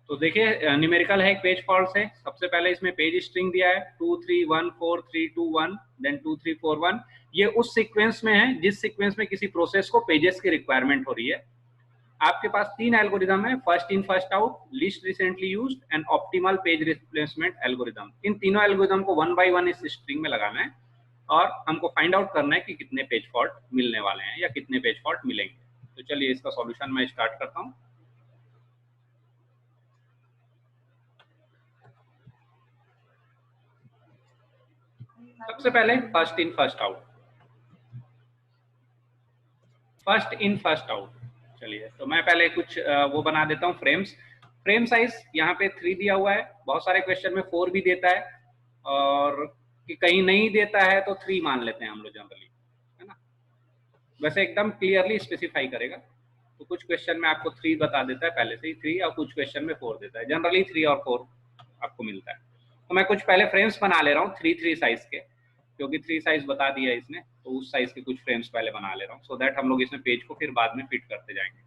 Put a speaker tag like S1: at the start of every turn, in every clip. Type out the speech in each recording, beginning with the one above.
S1: तो देखिए न्यूमेरिकल है, एक पेज फॉल्ट है। सबसे पहले इसमें पेज स्ट्रिंग दिया है 2 3 1 4 3 2 1 देन 2 3 4 1। ये उस सीक्वेंस में है जिस सीक्वेंस में किसी प्रोसेस को पेजेस की रिक्वायरमेंट हो रही है। आपके पास तीन एल्गोरिदम है, first in first out, least recently used and optimal page replacement algorithm. इन तीनों एल्गोरिदम को वन बाय वन इस स्ट्रिंग में लगाना है और हमको फाइंड आउट करना है कि कितने पेज फॉल्ट मिलने वाले हैं या कितने पेज फॉल्ट मिलेंगे। तो चलिए इसका सॉल्यूशन मैं स्टार्ट करता हूँ। सबसे पहले first in first out, first in first out. चलिए तो मैं पहले कुछ वो बना देता हूँ फ्रेम्स। फ्रेम साइज यहाँ पे 3 दिया हुआ है, बहुत सारे क्वेश्चन में 4 भी देता है और कि कहीं नहीं देता है तो 3 मान लेते हैं हम लोग जनरली, है ना। वैसे एकदम क्लियरली स्पेसिफाई करेगा, तो कुछ क्वेश्चन में आपको 3 बता देता है पहले से ही 3, और कुछ क्वेश्चन में 4 देता है। जनरली 3 और 4 आपको मिलता है। तो मैं कुछ पहले फ्रेम्स बना ले रहा हूँ 3 साइज के, क्योंकि 3 साइज बता दिया है इसने, तो उस साइज के कुछ फ्रेम्स पहले बना ले रहा हूँ, सो दैट हम लोग इसमें पेज को फिर बाद में फिट करते जाएंगे।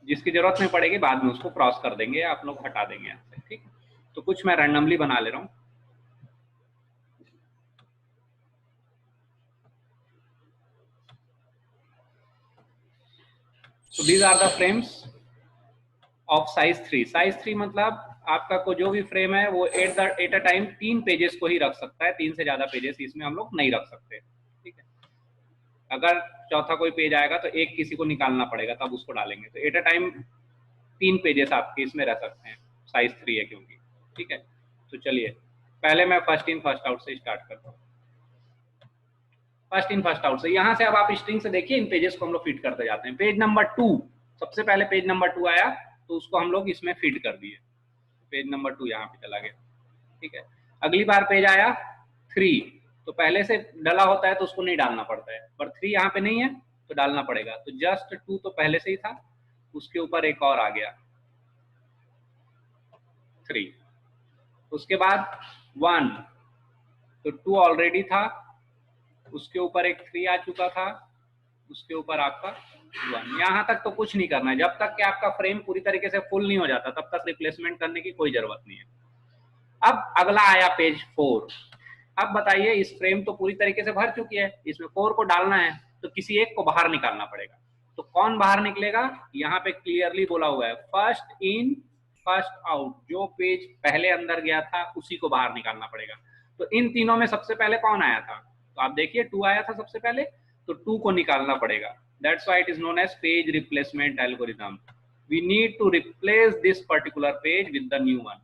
S1: जिसकी जरूरत नहीं पड़ेगी बाद में उसको क्रॉस कर देंगे, आप लोग हटा देंगे यहाँ से, ठीक है। तो कुछ मैं रैंडमली बना ले रहा हूँ। So these are the frames of size 3। size 3 मतलब आपका को जो भी फ्रेम है वो एट अ टाइम 3 पेजेस को ही रख सकता है, 3 से ज्यादा पेजेस इसमें हम लोग नहीं रख सकते, ठीक है। अगर चौथा कोई पेज आएगा तो एक किसी को निकालना पड़ेगा तब उसको डालेंगे। तो एट अ टाइम 3 पेजेस आपके इसमें रह सकते हैं, साइज 3 है क्योंकि, ठीक है। तो चलिए पहले मैं फर्स्ट इन फर्स्ट आउट से स्टार्ट करता हूँ। फर्स्ट इन फर्स्ट आउट से यहाँ से अब आप स्ट्रिंग से देखिए इन पेजेस को हम लोग फिट करते जाते हैं। पेज नंबर 2, सबसे पहले पेज नंबर 2 आया तो उसको हम लोग इसमें फिट कर दिए, पेज नंबर 2 यहाँ पे चला गया, ठीक है। अगली बार पेज आया 3, तो पहले से डला होता है तो उसको नहीं डालना पड़ता है, पर 3 यहाँ पे नहीं है तो डालना पड़ेगा। तो जस्ट 2 तो पहले से ही था, उसके ऊपर एक और आ गया 3। उसके बाद 1, तो 2 ऑलरेडी था, उसके ऊपर एक 3 आ चुका था, उसके ऊपर आपका 1। यहाँ तक तो कुछ नहीं करना है, जब तक कि आपका फ्रेम पूरी तरीके से फुल नहीं हो जाता तब तक रिप्लेसमेंट करने की कोई जरूरत नहीं है। अब अगला आया पेज 4। अब बताइए इस फ्रेम तो पूरी तरीके से भर चुकी है, इसमें 4 को डालना है तो किसी एक को बाहर निकालना पड़ेगा। तो कौन बाहर निकलेगा, यहाँ पे क्लियरली बोला हुआ है फर्स्ट इन फर्स्ट आउट, जो पेज पहले अंदर गया था उसी को बाहर निकालना पड़ेगा। तो इन तीनों में सबसे पहले कौन आया था, तो आप देखिए 2 आया था सबसे पहले, तो 2 को निकालना पड़ेगा। That's why it is known as page replacement algorithm. We need to replace this particular page with the new one.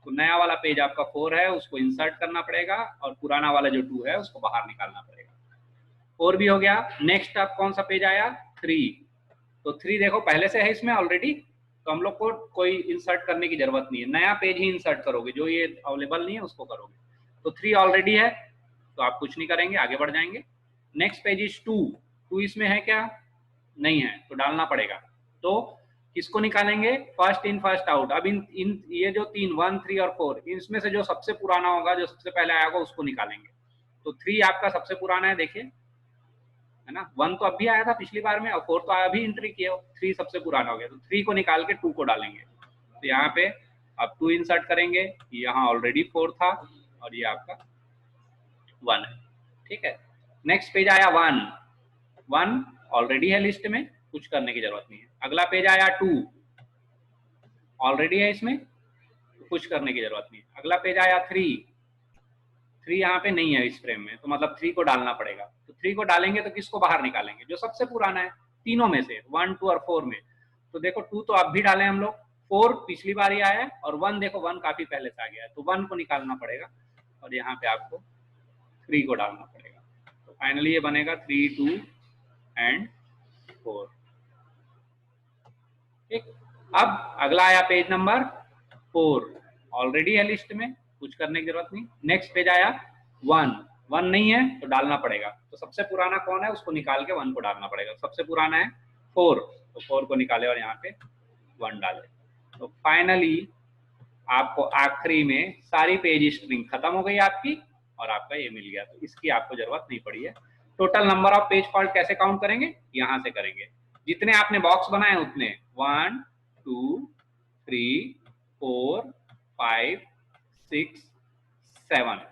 S1: तो नया वाला पेज आपका 4 है उसको इंसर्ट करना पड़ेगा और पुराना वाला जो 2 है उसको बाहर निकालना पड़ेगा। 4 भी हो गया। नेक्स्ट अब कौन सा पेज आया 3, तो 3 देखो पहले से है इसमें ऑलरेडी, तो हम लोग को कोई इंसर्ट करने की जरूरत नहीं है, नया पेज ही इंसर्ट करोगे, जो ये अवेलेबल नहीं है उसको करोगे। तो 3 ऑलरेडी है तो आप कुछ नहीं करेंगे, आगे बढ़ जाएंगे। नेक्स्ट पेज इज 2 इसमें है क्या, नहीं है तो डालना पड़ेगा। तो किसको निकालेंगे, फर्स्ट इन फर्स्ट आउट। अब इन ये जो 3 1 3 और 4 इसमें से जो सबसे पुराना होगा, जो सबसे पहले आएगा उसको निकालेंगे। तो 3 आपका सबसे पुराना है, देखिए है ना। 1 तो अभी आया था पिछली बार में और 4 तो अभी एंट्री किया, 3 सबसे पुराना हो गया। तो 3 को निकाल के 2 को डालेंगे। तो यहाँ पे अब 2 इंसर्ट करेंगे, यहाँ ऑलरेडी 4 था और ये आपका 1 है, ठीक है। नेक्स्ट पेज आया 1 ऑलरेडी है लिस्ट में, कुछ करने की जरूरत नहीं है। अगला पेज आया 2 ऑलरेडी है इसमें, तो कुछ करने की जरूरत नहीं। अगला पेज आया 3 यहाँ पे नहीं है इस फ्रेम में, तो मतलब 3 को डालना पड़ेगा। तो 3 को डालेंगे तो किसको बाहर निकालेंगे, जो सबसे पुराना है तीनों में से, 1 2 और 4 में। तो देखो 2 तो अब भी डाले हम लोग, 4 पिछली बार ही आया है और 1 देखो 1 काफी पहले से आ गया है, तो 1 को निकालना पड़ेगा और यहाँ पे आपको 3 को डालना पड़ेगा। तो फाइनली ये बनेगा 3 2 एंड 4, ठीक। अब अगला आया पेज नंबर 4, ऑलरेडी है लिस्ट में, कुछ करने की जरूरत नहीं। नेक्स्ट पेज आया 1 नहीं है तो डालना पड़ेगा। तो सबसे पुराना कौन है उसको निकाल के 1 को डालना पड़ेगा। सबसे पुराना है 4, तो 4 को निकाले और यहाँ पे 1 डाले। तो फाइनली आपको आखिरी में सारी पेज स्ट्रिंग खत्म हो गई आपकी और आपका ये मिल गया, तो इसकी आपको जरूरत नहीं पड़ी है। Total number of page fault कैसे काउंट करेंगे, यहां से करेंगे। जितने आपने बॉक्स बनाए उतने 1 2 3 4 5 6 7,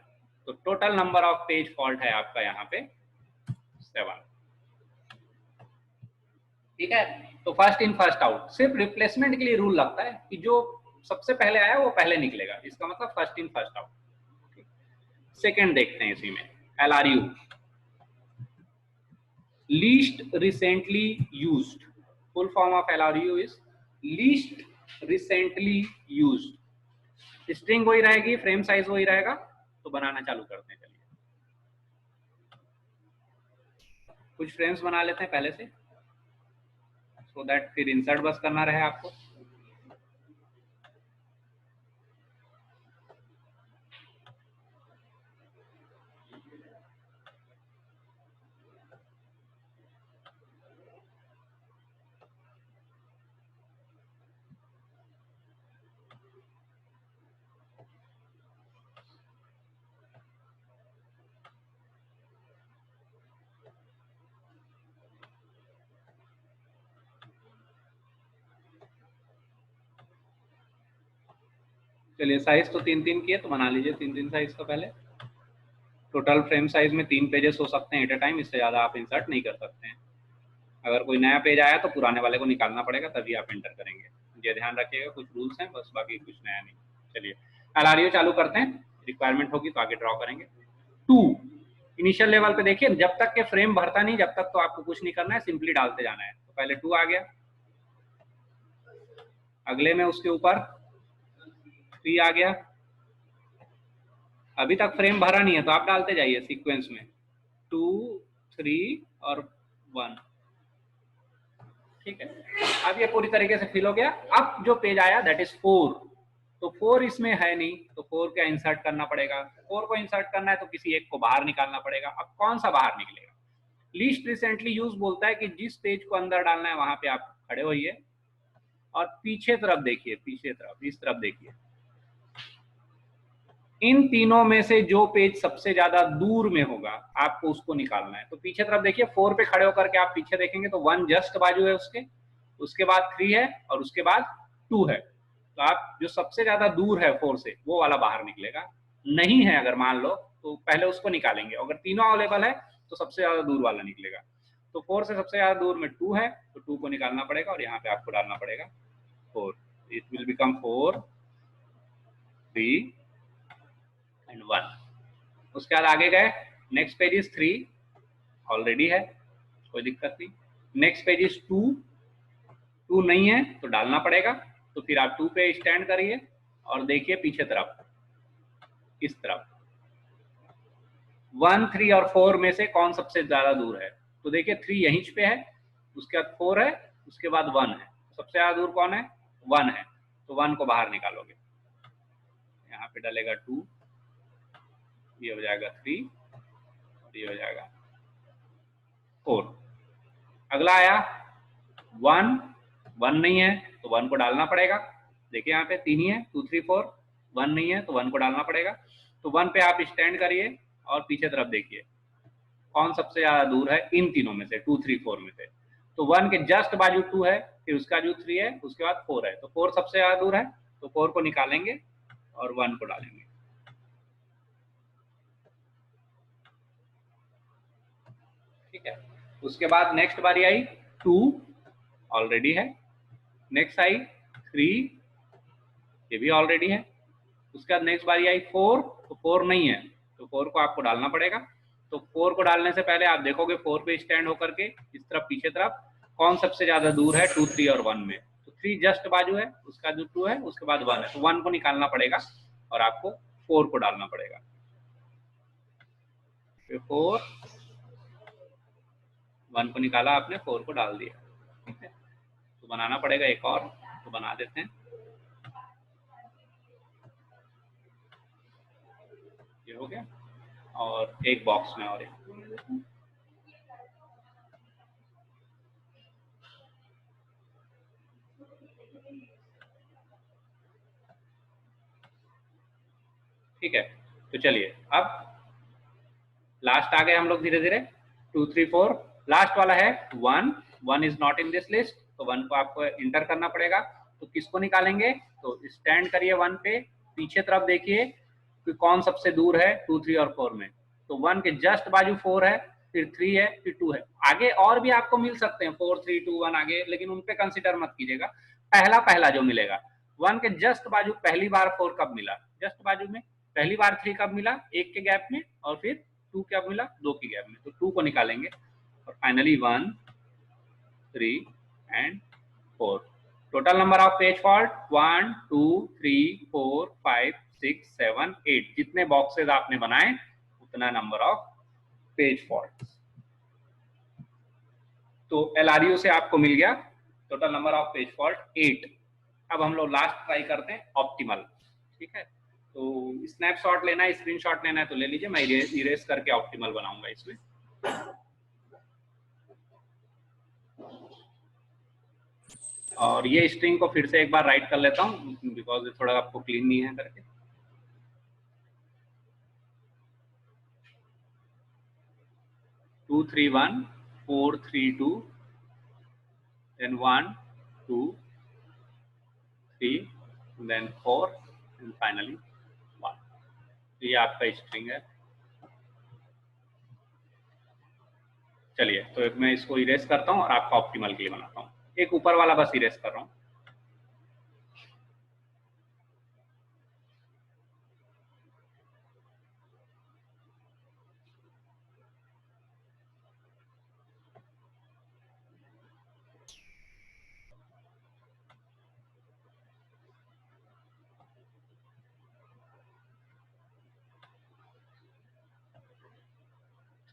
S1: तो total number of page fault है आपका यहाँ पे 7। ठीक है, तो फर्स्ट इन फर्स्ट आउट, सिर्फ रिप्लेसमेंट के लिए रूल लगता है कि जो सबसे पहले आया वो पहले निकलेगा, इसका मतलब first in first out. Second देखते हैं इसी में, LRU, least recently used. Full form of LRU is least recently used. String वही रहेगी, फ्रेम साइज वही रहेगा, तो बनाना चालू करते हैं। चलिए कुछ फ्रेम्स बना लेते हैं पहले से, सो दैट फिर इंसर्ट बस करना रहे आपको। चलिए साइज तो 3-3 किए, तो बना लीजिए 3-3 साइज का। पहले टोटल फ्रेम साइज में 3 पेजेस हो सकते हैं एट ए टाइम, इससे ज़्यादा आप इंसर्ट नहीं कर सकते हैं। अगर कोई नया पेज आया तो पुराने वाले को निकालना पड़ेगा, तभी आप एंटर करेंगे। ये ध्यान रखिएगा, कुछ रूल्स हैं बस, बाकी कुछ नया नहीं। चलिए LRU चालू करते हैं, रिक्वायरमेंट होगी तो आगे ड्रॉ करेंगे। 2 इनिशियल लेवल पे देखिए, जब तक के फ्रेम भरता नहीं जब तक तो आपको कुछ नहीं करना है, सिंपली डालते जाना है। तो पहले 2 आ गया, अगले में उसके ऊपर 3 आ गया, अभी तक फ्रेम भरा नहीं है तो आप डालते जाइए सीक्वेंस में 2 3 और 1। ठीक है, अब ये पूरी तरीके से फिल हो गया। अब जो पेज आया दैट इज 4, तो 4 इसमें है नहीं, तो 4 क्या इंसर्ट करना पड़ेगा। 4 को इंसर्ट करना है तो किसी एक को बाहर निकालना पड़ेगा। अब कौन सा बाहर निकलेगा, लीस्ट रिसेंटली यूज बोलता है कि जिस पेज को अंदर डालना है वहां पे आप खड़े होइए और पीछे तरफ देखिए, पीछे तरफ इस तरफ देखिए, इन तीनों में से जो पेज सबसे ज्यादा दूर में होगा आपको उसको निकालना है। तो पीछे तरफ देखिए, 4 पे खड़े होकर के आप पीछे देखेंगे तो 1 जस्ट बाजू है उसके बाद 3 है और उसके बाद 2 है। तो आप जो सबसे ज्यादा दूर है 4 से वो वाला बाहर निकलेगा। नहीं है अगर मान लो तो पहले उसको निकालेंगे, अगर तीनों अवेलेबल है तो सबसे ज्यादा दूर वाला निकलेगा। तो 4 से सबसे ज्यादा दूर में 2 है, तो 2 को निकालना पड़ेगा और यहाँ पे आपको डालना पड़ेगा 4। It will become 4 3 and 1। उसके बाद आगे गए, नेक्स्ट पेज इज 3, ऑलरेडी है, कोई दिक्कत नहीं। नेक्स्ट पेज इज 2, 2 नहीं है तो डालना पड़ेगा, तो फिर आप 2 पे स्टैंड करिए और देखिए पीछे तरफ, इस तरफ 1 3 और 4 में से कौन सबसे ज्यादा दूर है। तो देखिए 3 यहीं पे है, उसके बाद 4 है, उसके बाद 1 है, सबसे ज्यादा दूर कौन है, 1 है, तो 1 को बाहर निकालोगे, यहाँ पे डालेगा 2, ये हो जाएगा 3 और ये हो जाएगा 4। अगला आया 1, 1 नहीं है तो 1 को डालना पड़ेगा। देखिए यहाँ पे 3 ही है, 2 3 4, 1 नहीं है तो 1 को डालना पड़ेगा। तो 1 पे आप स्टैंड करिए और पीछे तरफ देखिए कौन सबसे ज्यादा दूर है इन तीनों में से, 2 3 4 में से। तो 1 के जस्ट बाजू 2 है, फिर उसका जो 3 है, उसके बाद 4 है, तो 4 सबसे ज्यादा दूर है, तो 4 को निकालेंगे और 1 को डालेंगे। ठीक है, उसके बाद नेक्स्ट बारी आई 2, ऑलरेडी है। नेक्स्ट आई 3, ये भी ऑलरेडी है। उसके बाद नेक्स्ट बारी आई 4, तो 4 नहीं है तो 4 को आपको डालना पड़ेगा। तो 4 को डालने से पहले आप देखोगे 4 पे स्टैंड होकर के इस तरफ पीछे तरफ कौन सबसे ज्यादा दूर है 2 3 और 1 में। तो 3 जस्ट बाजू है, उसका जो 2 है उसके बाद 1 है, तो 1 को निकालना पड़ेगा और आपको 4 को डालना पड़ेगा। 4, 1 को निकाला आपने, 4 को डाल दिया। ठीक है, तो बनाना पड़ेगा एक और, तो बना देते हैं। ये हो गया, और एक बॉक्स में और एक ठीक है, तो चलिए अब लास्ट आ गए हम लोग धीरे धीरे। 2 3 4 लास्ट वाला है 1, 1 is not in this list, तो 1 को आपको इंटर करना पड़ेगा। तो किसको निकालेंगे, तो स्टैंड करिए 1 पे, पीछे तरफ देखिए कि कौन सबसे दूर है 2 3 और 4 में। तो 1 के जस्ट बाजू 4 है, फिर 3 है, फिर 2 है। आगे और भी आपको मिल सकते हैं 4 3 2 1 आगे, लेकिन उन पे कंसीडर मत कीजिएगा। पहला पहला जो मिलेगा 1 के जस्ट बाजू पहली बार 4 कब मिला, जस्ट बाजू में पहली बार 3 कब मिला, 1 के गैप में, और फिर 2 कब मिला, 2 के गैप में। तो 2 को निकालेंगे और finally 1 3 and 4। Total number of page fault 1 2 3 4 5 6 7 8। जितने बॉक्सेस आपने बनाए उतना नंबर ऑफ पेज फॉल्ट। तो LRU से आपको मिल गया total number of page fault 8। अब हम लोग लास्ट ट्राई करते हैं ऑप्टिमल। ठीक है, तो स्नैपशॉट लेना है, स्क्रीनशॉट लेना है तो ले लीजिए, मैं इरेज करके ऑप्टिमल बनाऊंगा इसमें। और ये स्ट्रिंग को फिर से एक बार राइट कर लेता हूँ बिकॉज थोड़ा आपको क्लीन नहीं है करके। Two three one 4 3 2 then 1 2 3 then 4 and finally 1। ये आपका स्ट्रिंग है। चलिए, तो मैं इसको इरेज करता हूँ और आपका ऑप्टिमल के लिए बनाता हूँ। एक ऊपर वाला बस इरेज कर रहा हूँ।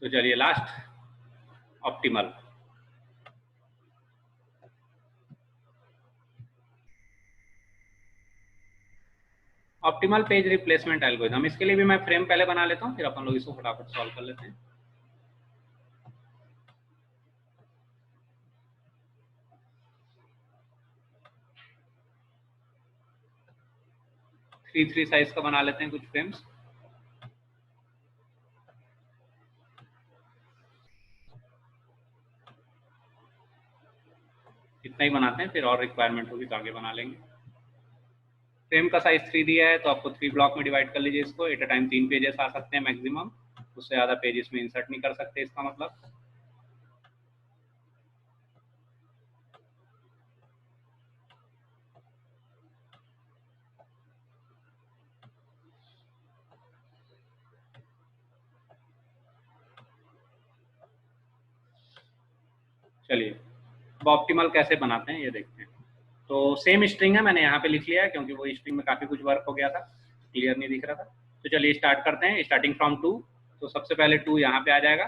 S1: तो चलिए last optimal. Optimal page replacement algorithm, इसके लिए भी मैं फ्रेम पहले बना लेता हूँ, फिर अपन लोग इसको फटाफट सॉल्व कर लेते हैं। थ्री थ्री साइज का बना लेते हैं कुछ फ्रेम्स। इतना ही बनाते हैं, फिर और रिक्वायरमेंट होगी तो आगे बना लेंगे। फ्रेम का साइज 3 दिया है तो आपको 3 ब्लॉक में डिवाइड कर लीजिए इसको। एट अ टाइम 3 पेजेस आ सकते हैं मैक्सिमम, उससे ज़्यादा पेजेस में इंसर्ट नहीं कर सकते इसका मतलब। चलिए अब ऑप्टिमल कैसे बनाते हैं ये देखते हैं। तो सेम स्ट्रिंग है, मैंने यहाँ पे लिख लिया है क्योंकि वो स्ट्रिंग में काफ़ी कुछ वर्क हो गया था, क्लियर नहीं दिख रहा था। तो चलिए स्टार्ट करते हैं, स्टार्टिंग फ्रॉम 2। तो सबसे पहले 2 यहाँ पे आ जाएगा।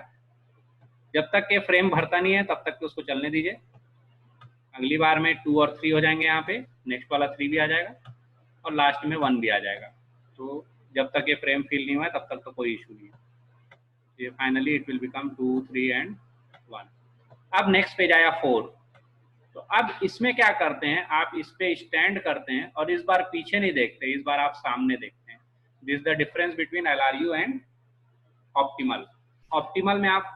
S1: जब तक के फ्रेम भरता नहीं है तब तक तो उसको चलने दीजिए। अगली बार में 2 और 3 हो जाएंगे यहाँ पे, नेक्स्ट वाला 3 भी आ जाएगा और लास्ट में 1 भी आ जाएगा। तो जब तक ये फ्रेम फिल नहीं हुआ है तब तक तो कोई इशू नहीं है। ये finally it will become 2 3 and 1। अब नेक्स्ट पेज आया 4। तो अब इसमें क्या करते हैं, आप इस पे स्टैंड करते हैं और इस बार पीछे नहीं देखते, इस बार आप सामने देखते हैं। This the difference between LRU and optimal. Optimal में आप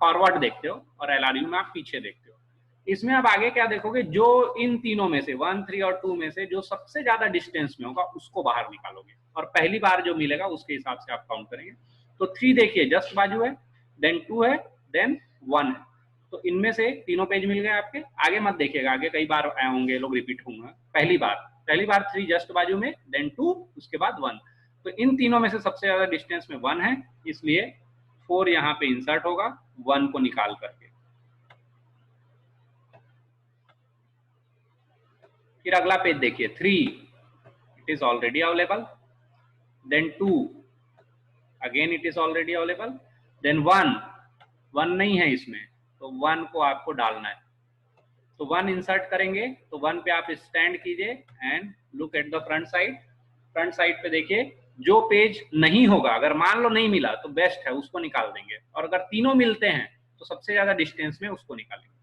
S1: फॉरवर्ड देखते हो और LRU में आप पीछे देखते हो। इसमें आप आगे क्या देखोगे, जो इन तीनों में से 1 3 और 2 में से जो सबसे ज्यादा डिस्टेंस में होगा उसको बाहर निकालोगे और पहली बार जो मिलेगा उसके हिसाब से आप काउंट करेंगे। तो 3 देखिए जस्ट बाजू है, देन 2 है, देन 1 है। तो इनमें से तीनों पेज मिल गए आपके। आगे मत देखिएगा, आगे कई बार आए होंगे, लोग रिपीट होंगे। पहली बार 3 जस्ट बाजू में, देन 2, उसके बाद 1। तो इन तीनों में से सबसे ज्यादा डिस्टेंस में 1 है, इसलिए 4 यहाँ पे इंसर्ट होगा 1 को निकाल करके। फिर अगला पेज देखिए 3, it is already available, then 2 again it is already available, then 1 नहीं है इसमें, तो 1 को आपको डालना है। तो 1 इंसर्ट करेंगे तो 1 पे आप स्टैंड कीजिए and look at the front side. Front side पे देखिए जो पेज नहीं होगा, अगर मान लो नहीं मिला तो बेस्ट है उसको निकाल देंगे, और अगर तीनों मिलते हैं तो सबसे ज्यादा डिस्टेंस में उसको निकालेंगे।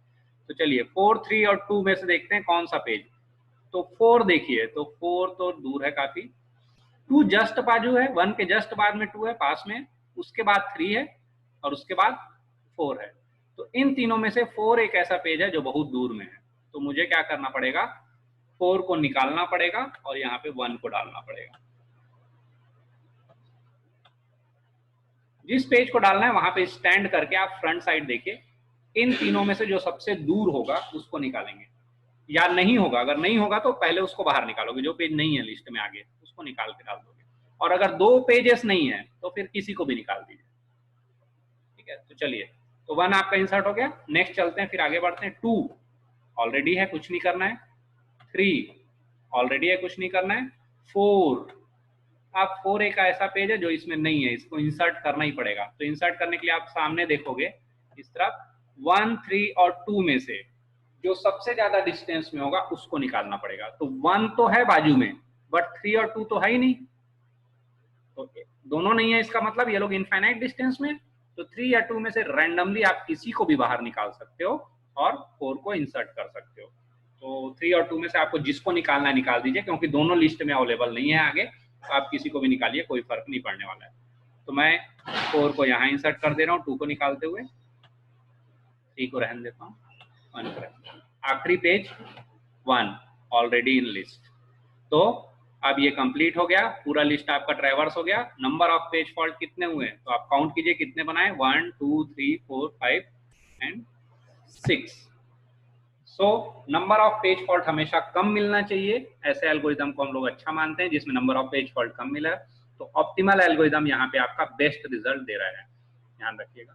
S1: तो चलिए 4 3 और 2 में से देखते हैं कौन सा पेज। तो 4 देखिए, तो 4 तो दूर है काफी, 2 जस्ट बाजू है, 1 के जस्ट बाद में 2 है पास में, उसके बाद 3 है और उसके बाद 4 है। तो इन तीनों में से 4 एक ऐसा पेज है जो बहुत दूर में है, तो मुझे क्या करना पड़ेगा, 4 को निकालना पड़ेगा और यहाँ पे 1 को डालना पड़ेगा। जिस पेज को डालना है वहां पे स्टैंड करके आप फ्रंट साइड देखिए, इन तीनों में से जो सबसे दूर होगा उसको निकालेंगे, या नहीं होगा, अगर नहीं होगा तो पहले उसको बाहर निकालोगे, जो पेज नहीं है लिस्ट में आगे उसको निकाल के डाल दोगे, और अगर 2 पेजेस नहीं है तो फिर किसी को भी निकाल दीजिए। ठीक है, तो चलिए, तो 1 आपका इंसर्ट हो गया। नेक्स्ट चलते हैं, फिर आगे बढ़ते हैं। 2 ऑलरेडी है, कुछ नहीं करना है। 3 ऑलरेडी है, कुछ नहीं करना है। 4, अब 4 एक ऐसा पेज है जो इसमें नहीं है, इसको इंसर्ट करना ही पड़ेगा। तो इंसर्ट करने के लिए आप सामने देखोगे इस तरफ, 1, 3 और 2 में से जो सबसे ज्यादा डिस्टेंस में होगा उसको निकालना पड़ेगा। तो 1 तो है बाजू में, बट 3 और 2 तो है ही नहीं, तो दोनों नहीं है, इसका मतलब ये लोग इनफाइनाइट डिस्टेंस में। तो 3 या 2 में से रैंडमली आप किसी को भी बाहर निकाल सकते हो और 4 को इंसर्ट कर सकते हो। तो 3 और 2 में से आपको जिसको निकालना है निकाल दीजिए, क्योंकि दोनों लिस्ट में अवेलेबल नहीं है आगे, तो आप किसी को भी निकालिए, कोई फर्क नहीं पड़ने वाला है। तो मैं 4 को यहाँ इंसर्ट कर दे रहा हूँ 2 को निकालते हुए, 3 को रहने देता हूँ, 1 को रहने देता हूँ। आखिरी पेज 1 ऑलरेडी इन लिस्ट। तो अब ये कंप्लीट हो गया, पूरा लिस्ट आपका ट्रैवर्स हो गया। नंबर ऑफ पेज फॉल्ट कितने हुए, तो आप काउंट कीजिए कितने बनाए, 1 2 3 4 5 and 6। So number of page fault हमेशा कम मिलना चाहिए, ऐसे एल्गोरिदम को हम लोग अच्छा मानते हैं जिसमें नंबर ऑफ पेज फॉल्ट कम मिला है। तो ऑप्टिमल एल्गोरिदम यहाँ पे आपका बेस्ट रिजल्ट दे रहा है, ध्यान रखिएगा।